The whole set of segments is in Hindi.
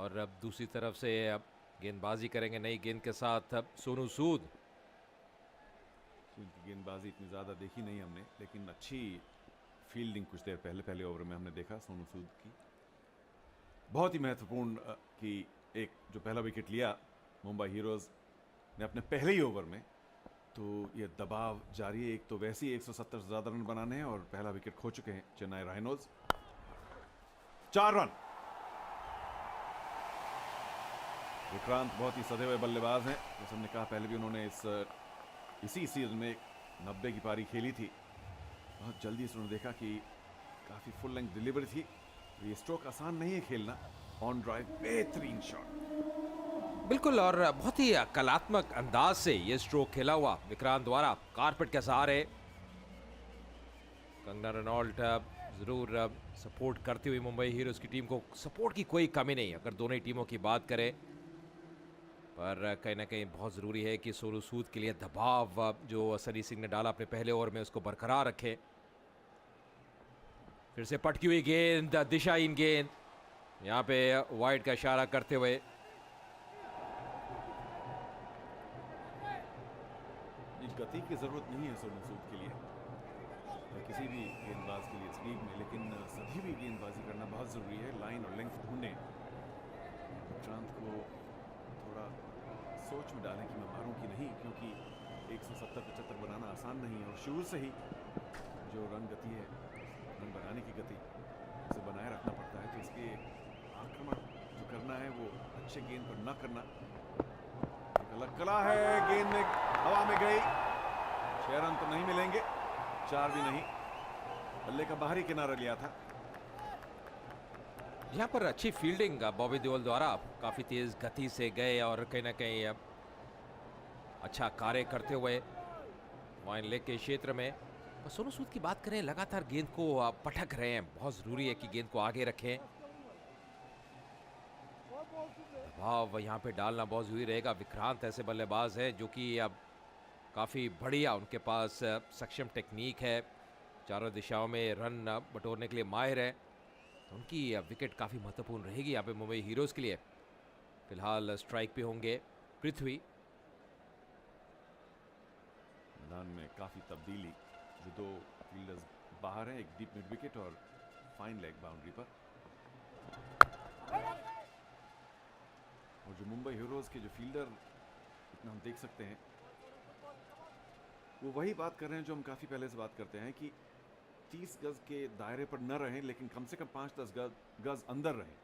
और अब दूसरी तरफ से अब गेंदबाजी करेंगे नई गेंद के साथ अब सोनू सूद। उनकी गेंदबाजी इतनी ज़्यादा देखी नहीं हमने, लेकिन अच्छी फील्डिंग कुछ देर पहले पहले ओवर में हमने देखा सोनू सूद की। बहुत ही महत्वपूर्ण कि एक जो पहला विकेट लिया मुंबई हीरोज़ ने अपने पहले ही ओवर में, तो ये दबाव जारी है। एक तो वैसे ही 170 से ज़्यादा रन बनाने हैं और पहला विकेट खो चुके हैं चेन्नई राइनोज। 4 रन। विक्रांत बहुत ही सधे हुए बल्लेबाज हैं, जैसे हमने कहा पहले भी उन्होंने इसी सीजन में 90 की पारी खेली थी। बहुत जल्दी से उन्होंने देखा कि काफ़ी फुल लेंथ डिलीवरी थी। ये स्ट्रोक आसान नहीं है खेलना। ऑन ड्राइव बेहतरीन शॉट। बिल्कुल, और बहुत ही कलात्मक अंदाज से ये स्ट्रोक खेला हुआ विक्रांत द्वारा कारपेट के सहारे। कंगना रनौल्ट जरूर सपोर्ट करती हुई मुंबई हीरोज की टीम को, सपोर्ट की कोई कमी नहीं अगर दोनों ही टीमों की बात करें, पर कहीं ना कहीं बहुत ज़रूरी है कि सोनू सूद के लिए दबाव जो सनी सिंह ने डाला अपने पहले ओवर में उसको बरकरार रखे। फिर से पटकी हुई गेंद, दिशाहीन गेंद, यहाँ पे वाइड का इशारा करते हुए। गति की जरूरत नहीं है सोनू सूद के लिए या किसी भी गेंदबाज के लिए इस लीग में, लेकिन सभी भी गेंदबाजी करना बहुत ज़रूरी है। लाइन और लेंथ ढूंढें। विक्रांत को थोड़ा सोच में डालें कि मैं मारूं कि नहीं, क्योंकि 170-75 बनाना आसान नहीं है और शुरू से ही जो रन गति है, रन बनाने की गति, उसे बनाए रखना पड़ता है। तो इसके आक्रमण जो करना है वो अच्छे गेंद पर न करना। एक अलग कला है, गेंद में हवा में गई। 6 रन तो नहीं मिलेंगे, 4 भी नहीं। बल्ले का बाहरी किनारा लिया था। यहाँ पर अच्छी फील्डिंग बॉबी देओल द्वारा, काफी तेज गति से गए और कहीं ना कहीं अच्छा कार्य करते हुए वाइन लेग के क्षेत्र में। और सोनू सूद की बात करें, लगातार गेंद को पटक रहे हैं, बहुत जरूरी है कि गेंद को आगे रखें। दबाव यहाँ पे डालना बहुत जरूरी रहेगा। विक्रांत ऐसे बल्लेबाज है जो कि अब काफी बढ़िया, उनके पास सक्षम टेक्निक है, चारों दिशाओं में रन बटोरने के लिए माहिर है, तो उनकी विकेट काफ़ी महत्वपूर्ण रहेगी यहाँ पे मुंबई हीरोज़ के लिए। फिलहाल स्ट्राइक पे होंगे पृथ्वी। मैदान में काफ़ी तब्दीली, जो 2 फील्डर्स बाहर हैं, एक डीप मिड विकेट और फाइन लेग बाउंड्री पर। और जो मुंबई हीरोज़ के जो फील्डर इतना हम देख सकते हैं, वो वही बात कर रहे हैं जो हम काफ़ी पहले से बात करते हैं कि 30 गज के दायरे पर न रहें, लेकिन कम से कम 5-10 गज अंदर रहें।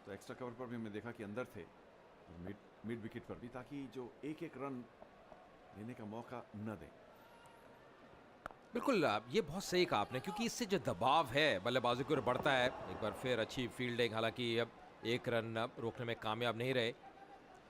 तो एक्स्ट्रा कवर पर भी हमने देखा कि अंदर थे, मिड विकेट पर भी, ताकि जो एक एक रन लेने का मौका न दें। बिल्कुल, ये बहुत सही कहा आपने, क्योंकि इससे जो दबाव है बल्लेबाजों की ओर बढ़ता है। एक बार फिर अच्छी फील्डिंग, हालांकि अब एक रन रोकने में कामयाब नहीं रहे,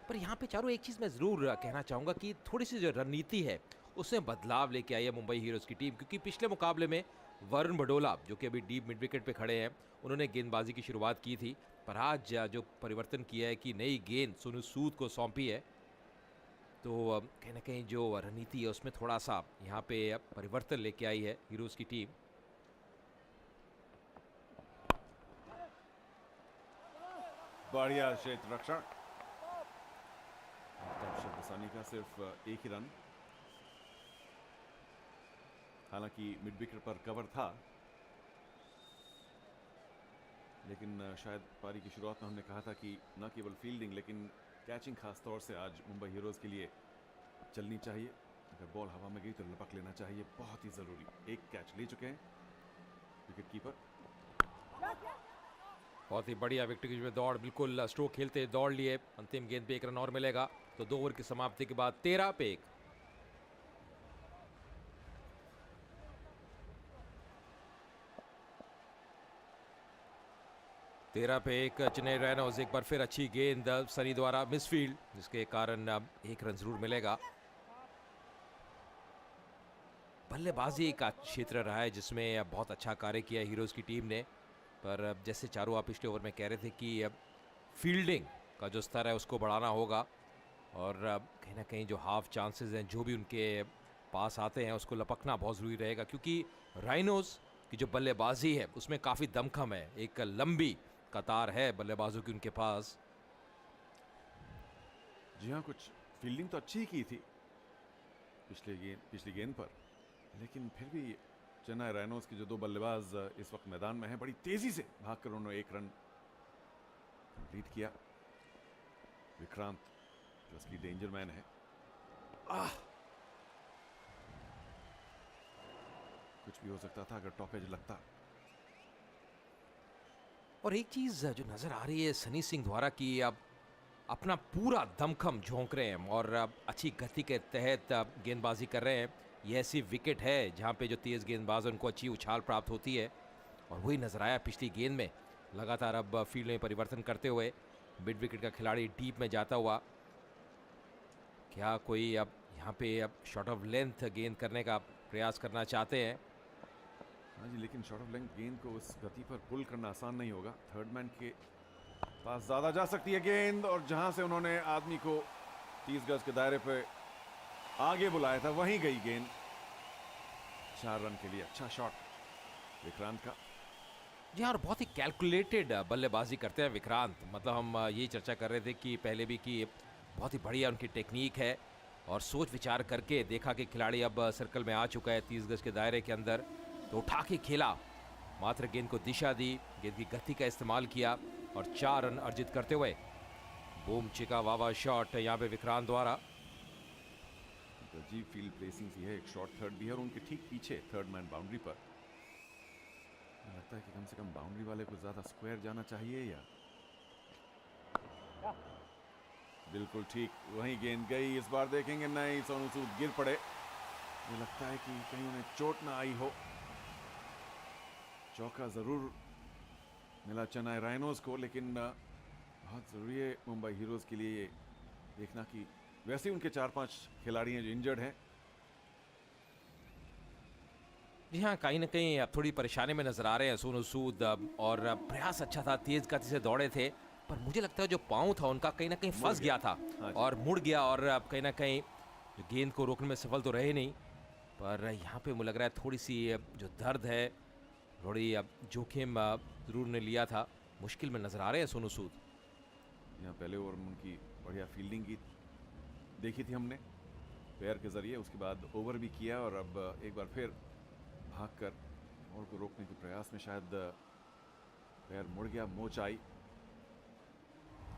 पर यहाँ पे चारों एक चीज़ मैं ज़रूर कहना चाहूँगा कि थोड़ी सी जो रणनीति है उसमें बदलाव लेके आई है मुंबई हीरोज़ की टीम। क्योंकि पिछले मुकाबले में वरुण बडोला, जो कि अभी डीप मिड विकेट पे खड़े हैं, उन्होंने गेंदबाजी की शुरुआत की थी, पर आज जो परिवर्तन किया है कि नई गेंद सोनू सूद को सौंपी है, तो कहीं ना कहीं जो रणनीति है उसमें थोड़ा सा यहाँ पे परिवर्तन लेके आई है हीरोज़ की टीम। बढ़िया क्षेत्र रक्षण। शब्दसानी का सिर्फ एक ही रन, हालांकि मिड विकेट पर कवर था, लेकिन शायद पारी की शुरुआत में हमने कहा था कि न केवल फील्डिंग लेकिन कैचिंग खास तौर से आज मुंबई हीरोज़ के लिए चलनी चाहिए। अगर बॉल हवा में गई तो लपक लेना चाहिए, बहुत ही ज़रूरी। एक कैच ले चुके हैं विकेट कीपर। बहुत ही बढ़िया विकेट की दौड़, बिल्कुल स्ट्रोक खेलते दौड़ लिए। अंतिम गेंद पे 1 रन और मिलेगा, तो 2 ओवर की समाप्ति के बाद 13 पे 1। चेन्नई राइनोज, एक बार फिर अच्छी गेंद सनी द्वारा मिसफील्ड, जिसके कारण 1 रन जरूर मिलेगा। बल्लेबाजी का क्षेत्र रहा है जिसमें बहुत अच्छा कार्य किया हीरोज़ की टीम ने, पर जैसे चारों आप पिछले ओवर में कह रहे थे कि अब फील्डिंग का जो स्तर है उसको बढ़ाना होगा, और कहीं ना कहीं जो हाफ चांसेस हैं जो भी उनके पास आते हैं उसको लपकना बहुत ज़रूरी रहेगा। क्योंकि राइनोज की जो बल्लेबाजी है उसमें काफ़ी दमखम है, एक लंबी कतार है बल्लेबाजों की उनके पास, जी हाँ, कुछ फील्डिंग तो अच्छी की थी पिछली गेंद पर, लेकिन फिर भी चेन्नई राइनोज के जो दो बल्लेबाज इस वक्त मैदान में हैं, बड़ी तेजी से भागकर उन्होंने एक रन कंप्लीट किया। विक्रांत जो उसकी डेंजर मैन है, कुछ भी हो सकता था अगर टॉपेज लगता। और एक चीज जो नजर आ रही है सनी सिंह द्वारा कि अब अपना पूरा दमखम झोंक रहे हैं और अब अच्छी गति के तहत गेंदबाजी कर रहे हैं। ये ऐसी विकेट है जहां पे जो तेज गेंदबाज है उनको अच्छी उछाल प्राप्त होती है, और वही नजर आया पिछली गेंद में। लगातार अब फील्ड में परिवर्तन करते हुए मिड विकेट का खिलाड़ी डीप में जाता हुआ, क्या कोई अब यहाँ पे अब शॉट ऑफ लेंथ गेंद करने का प्रयास करना चाहते हैं। हाँ जी, लेकिन शॉट ऑफ लेंथ गेंद को उस गति पर पुल करना आसान नहीं होगा। थर्ड मैन के पास ज्यादा जा सकती है गेंद, और जहां से उन्होंने आदमी को 30 गज के दायरे पे आगे बुलाया था वहीं गई गेंद। 4 रन के लिए अच्छा शॉट विक्रांत का। जी हाँ, और बहुत ही कैलकुलेटेड बल्लेबाजी करते हैं विक्रांत। मतलब हम ये चर्चा कर रहे थे कि पहले भी कि बहुत ही बढ़िया उनकी टेक्निक है, और सोच विचार करके देखा कि खिलाड़ी अब सर्कल में आ चुका है 30 गज के दायरे के अंदर, तो उठा के खेला, मात्र गेंद को दिशा दी, गेंद की गति का इस्तेमाल किया और 4 रन अर्जित करते हुए बूम चिका वावा शॉट यहाँ पे विक्रांत द्वारा। अजीब फील्ड प्लेसिंग सी है, एक शॉर्ट थर्ड भी है और उनके ठीक पीछे थर्ड मैन बाउंड्री पर। लगता है कि कम से कम बाउंड्री वाले को ज्यादा स्क्वायर जाना चाहिए, या बिल्कुल ठीक वहीं गेंद गई। इस बार देखेंगे नहीं, सोनू सूद गिर पड़े। मुझे लगता है कि कहीं उन्हें चोट ना आई हो। चौका जरूर मिला चेन्नई राइनोज को, लेकिन बहुत जरूरी है मुंबई हीरोज के लिए देखना कि वैसे ही उनके 4-5 खिलाड़ी हैं जो इंजर्ड हैं। जी हाँ, कहीं ना कहीं अब थोड़ी परेशानी में नजर आ रहे हैं सोनू सूद। और प्रयास अच्छा था, तेज गति से दौड़े थे, पर मुझे लगता है जो पाँव था उनका कहीं ना कहीं फंस गया था और मुड़ गया, और अब कहीं ना कहीं जो गेंद को रोकने में सफल तो रहे नहीं। पर यहाँ पे मुझे लग रहा है थोड़ी सी जो दर्द है, थोड़ी अब जोखिम जरूर ने लिया था। मुश्किल में नजर आ रहे हैं सोनू सूद। यहाँ पहले ओवर में उनकी बढ़िया फील्डिंग की देखी थी हमने पैर के जरिए, उसके बाद ओवर भी किया, और अब एक बार फिर भागकर बॉल को रोकने के प्रयास में शायद पैर मुड़ गया, मोच आई,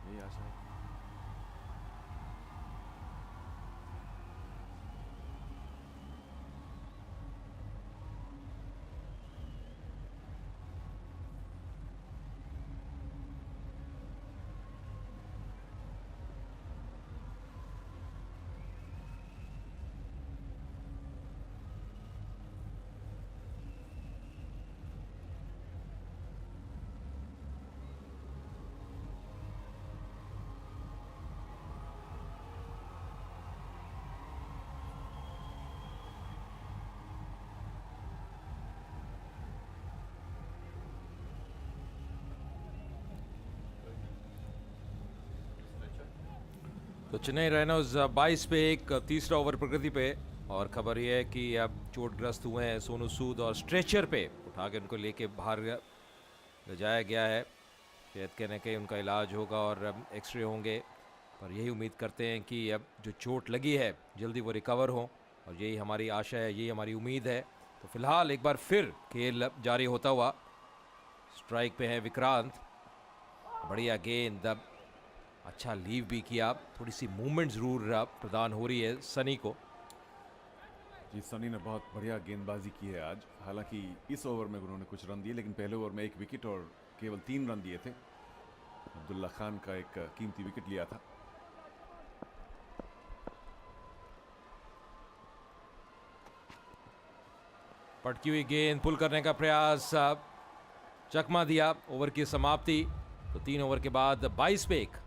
यही आशा है। तो चेन्नई राइनोज 22 पे 1 तीसरा ओवर प्रकृति पे, और खबर यह है कि अब चोटग्रस्त हुए हैं सोनू सूद और स्ट्रेचर पे उठा के उनको लेके बाहर ले जाया गया है। शायद कहने के उनका इलाज होगा और एक्सरे होंगे, पर यही उम्मीद करते हैं कि अब जो चोट लगी है जल्दी वो रिकवर हो, और यही हमारी आशा है, यही हमारी उम्मीद है। तो फिलहाल एक बार फिर खेल जारी होता हुआ, स्ट्राइक पे है विक्रांत, बढ़िया गेंद, अच्छा लीव भी किया, थोड़ी सी मूवमेंट जरूर प्रदान हो रही है सनी को। जी, सनी ने बहुत बढ़िया गेंदबाजी की है आज। हालांकि इस ओवर में उन्होंने कुछ रन दिए, लेकिन पहले ओवर में 1 विकेट और केवल 3 रन दिए थे। अब्दुल्ला खान का एक कीमती विकेट लिया था। पटकी हुई गेंद, पुल करने का प्रयास, चकमा दिया, ओवर की समाप्ति। तो 3 ओवर के बाद 22 पे 1